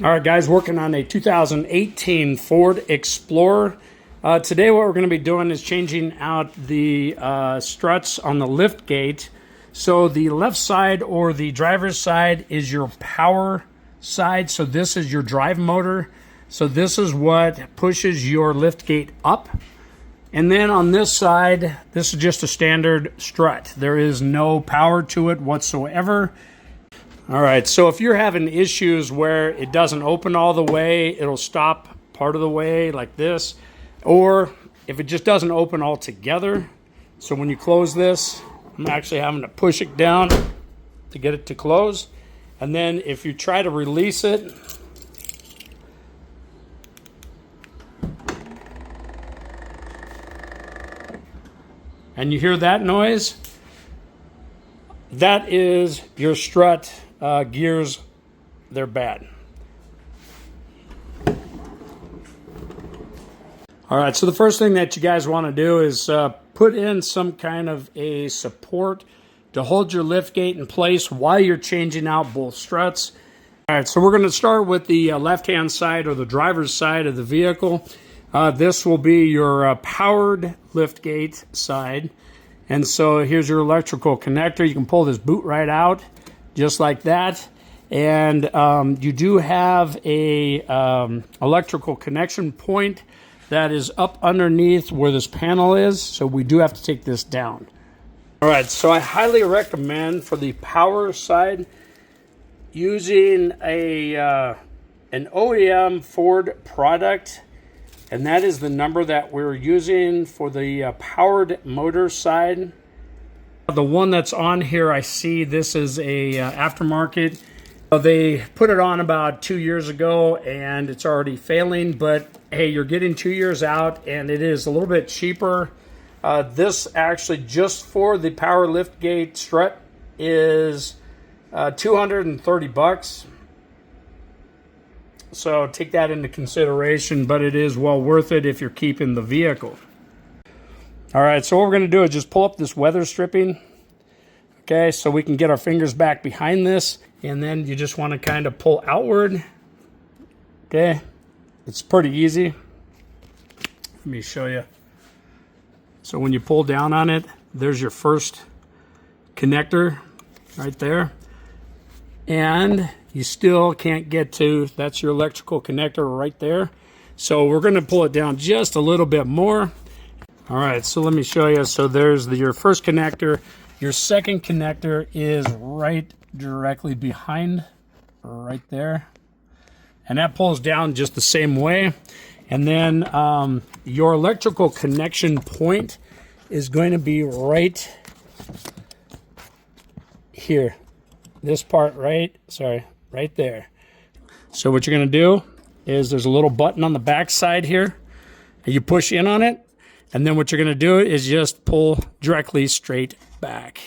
All right, guys, working on a 2018 Ford Explorer. Today what we're going to be doing is changing out the struts on the lift gate. So the left side, or the driver's side, is your power side. So this is your drive motor. So this is what pushes your lift gate up. And then on this side, this is just a standard strut. There is no power to it whatsoever. All right, so if you're having issues where it doesn't open all the way, it'll stop part of the way like this, or if it just doesn't open all together, so when you close this, I'm actually having to push it down to get it to close, and then if you try to release it, and you hear that noise, that is your strut gears. They're bad. All right, so the first thing that you guys want to do is put in some kind of a support to hold your lift gate in place while you're changing out both struts. All right, so we're going to start with the left-hand side, or the driver's side of the vehicle. This will be your powered lift gate side. And so here's your electrical connector. You can pull this boot right out, just like that. And you do have a electrical connection point that is up underneath where this panel is. So we do have to take this down. All right, so I highly recommend for the power side using an OEM Ford product. And that is the number that we're using for the powered motor side. The one that's on here, I see this is a aftermarket. They put it on about 2 years ago and it's already failing, but hey, you're getting 2 years out and it is a little bit cheaper. This actually, just for the power lift gate strut, is $230. So take that into consideration, but it is well worth it if you're keeping the vehicle. All right, so what we're going to do is just pull up this weather stripping, okay, so we can get our fingers back behind this, and then you just want to kind of pull outward, okay? It's pretty easy. Let me show you. So when you pull down on it, there's your first connector right there, and you still can't get to, that's your electrical connector right there. So we're going to pull it down just a little bit more. All right, so let me show you. So there's your first connector. Your second connector is right directly behind, right there. And that pulls down just the same way. And then your electrical connection point is going to be right here. This part right there. So what you're going to do is there's a little button on the back side here, and you push in on it, and then what you're going to do is just pull directly straight back.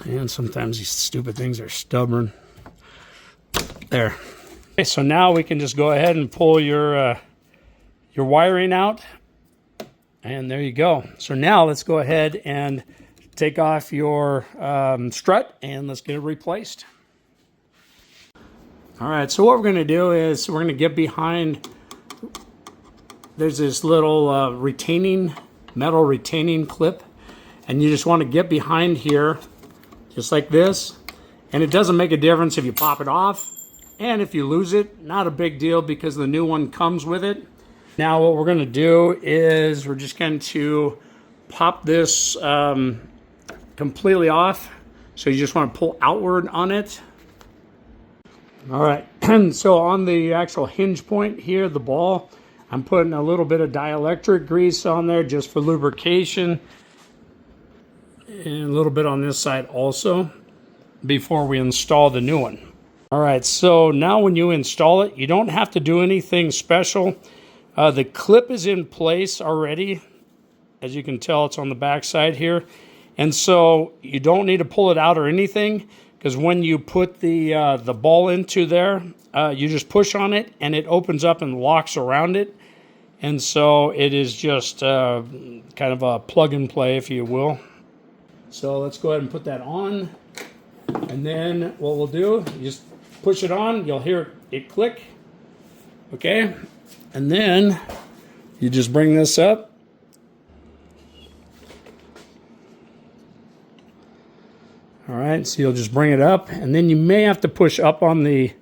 And sometimes these stupid things are stubborn. There. Okay, so now we can just go ahead and pull your wiring out. And there you go. So now let's go ahead and take off your strut and let's get it replaced. All right, so what we're going to do is we're going to get behind, there's this little metal retaining clip, and you just want to get behind here just like this. And it doesn't make a difference if you pop it off, and if you lose it, not a big deal because the new one comes with it. Now what we're going to do is we're just going to pop this completely off. So you just want to pull outward on it. All right, and so on the actual hinge point here, the ball, I'm putting a little bit of dielectric grease on there just for lubrication. And a little bit on this side also before we install the new one. All right, so now when you install it, you don't have to do anything special. The clip is in place already. As you can tell, it's on the back side here. And so you don't need to pull it out or anything, because when you put the ball into there, you just push on it and it opens up and locks around it. And so it is just kind of a plug and play, if you will. So let's go ahead and put that on. And then what we'll do, you just push it on, you'll hear it click. Okay, and then you just bring this up. All right, so you'll just bring it up, and then you may have to push up on the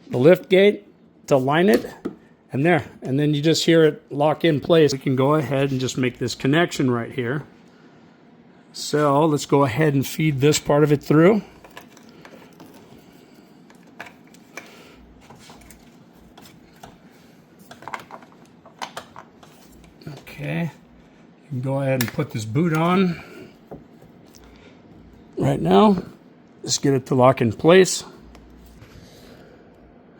lift gate to line it, and there, and then you just hear it lock in place. We can go ahead and just make this connection right here. So let's go ahead and feed this part of it through. Okay, you can go ahead and put this boot on right now. Just get it to lock in place.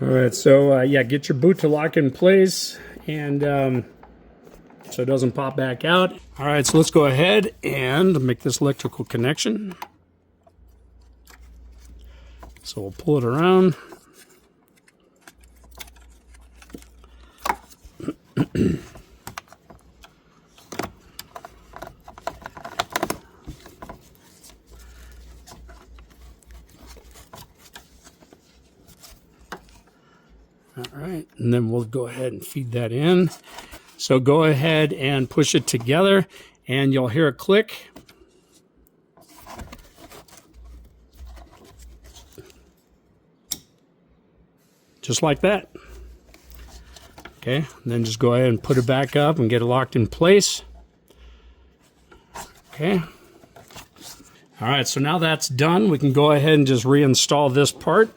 All right, so yeah, get your boot to lock in place, and so it doesn't pop back out. All right, so let's go ahead and make this electrical connection. So we'll pull it around. All right, and then we'll go ahead and feed that in. So go ahead and push it together, and you'll hear a click. Just like that. Okay, and then just go ahead and put it back up and get it locked in place. Okay. All right, so now that's done, we can go ahead and just reinstall this part.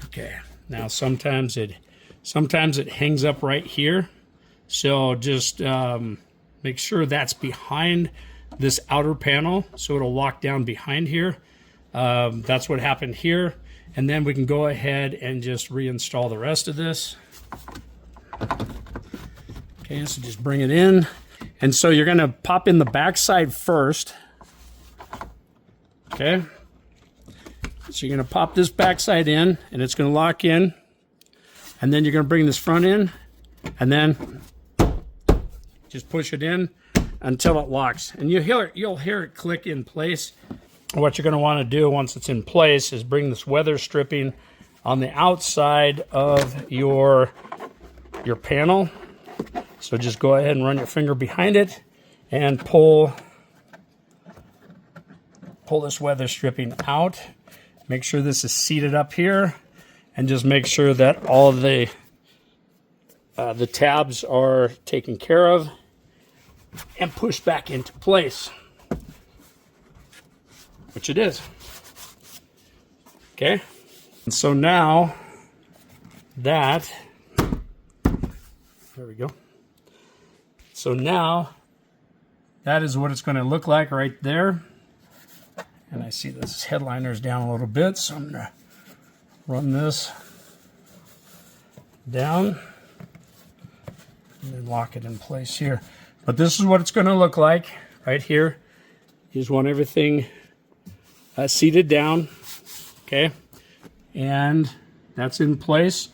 Okay, now sometimes it hangs up right here, so just make sure that's behind this outer panel, so it'll lock down behind here. That's what happened here, and then we can go ahead and just reinstall the rest of this. Okay, so just bring it in, and so you're going to pop in the backside first. Okay. So you're going to pop this backside in, and it's going to lock in, and then you're going to bring this front in, and then just push it in until it locks, and you'll hear it click in place. What you're going to want to do once it's in place is bring this weather stripping on the outside of your panel. So just go ahead and run your finger behind it and pull this weather stripping out. Make sure this is seated up here, and just make sure that all the tabs are taken care of, and push back into place, which it is. Okay, and so now that, there we go. So now that is what it's going to look like right there. And I see this headliner's down a little bit, so I'm going to run this down and then lock it in place here. But this is what it's going to look like right here. You just want everything seated down, okay? And that's in place.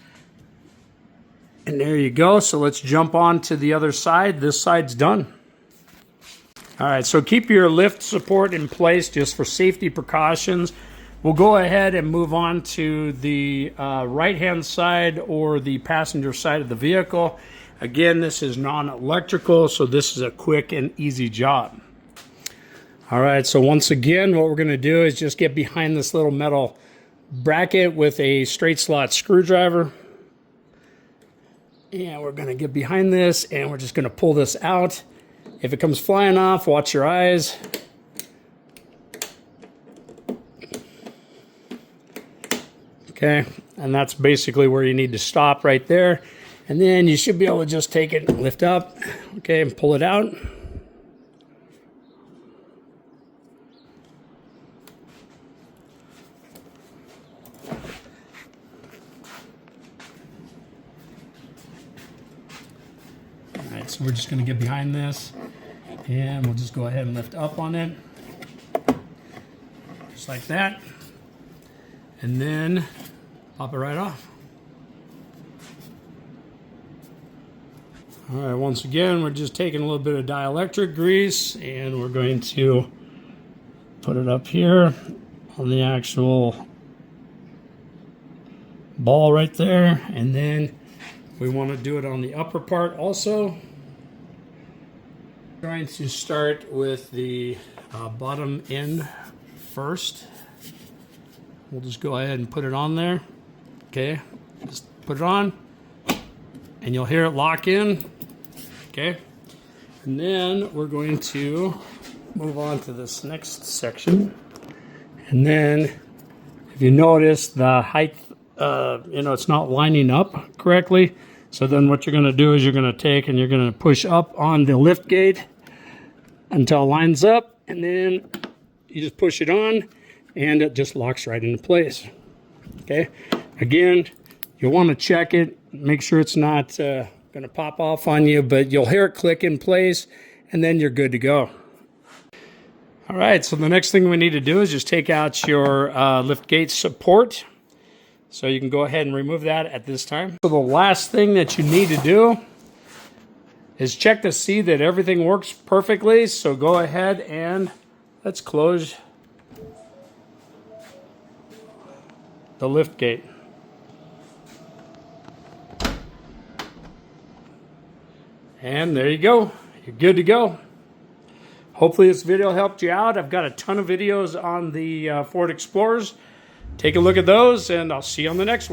And there you go. So let's jump on to the other side. This side's done. All right, so keep your lift support in place just for safety precautions. We'll go ahead and move on to the right-hand side or the passenger side of the vehicle. Again, this is non-electrical, so this is a quick and easy job. All right, so once again, what we're going to do is just get behind this little metal bracket with a straight slot screwdriver. And we're going to get behind this, and we're just going to pull this out. If it comes flying off, watch your eyes. Okay, and that's basically where you need to stop right there. And then you should be able to just take it and lift up, okay, and pull it out. All right, so we're just going to get behind this, and we'll just go ahead and lift up on it, just like that, and then pop it right off. All right, once again, we're just taking a little bit of dielectric grease and we're going to put it up here on the actual ball right there. And then we want to do it on the upper part also. I'm going to start with the bottom end first. We'll just go ahead and put it on there. Okay, just put it on and you'll hear it lock in. Okay, and then we're going to move on to this next section. And then if you notice the height, it's not lining up correctly. So then what you're going to do is you're going to take and you're going to push up on the lift gate until it lines up, and then you just push it on and it just locks right into place. Okay, again, you'll want to check it, make sure it's not going to pop off on you, but you'll hear it click in place and then you're good to go. All right, so the next thing we need to do is just take out your lift gate support. So you can go ahead and remove that at this time. So the last thing that you need to do is check to see that everything works perfectly. So go ahead and let's close the lift gate. And there you go. You're good to go. Hopefully this video helped you out. I've got a ton of videos on the Ford Explorers. Take a look at those, and I'll see you on the next one.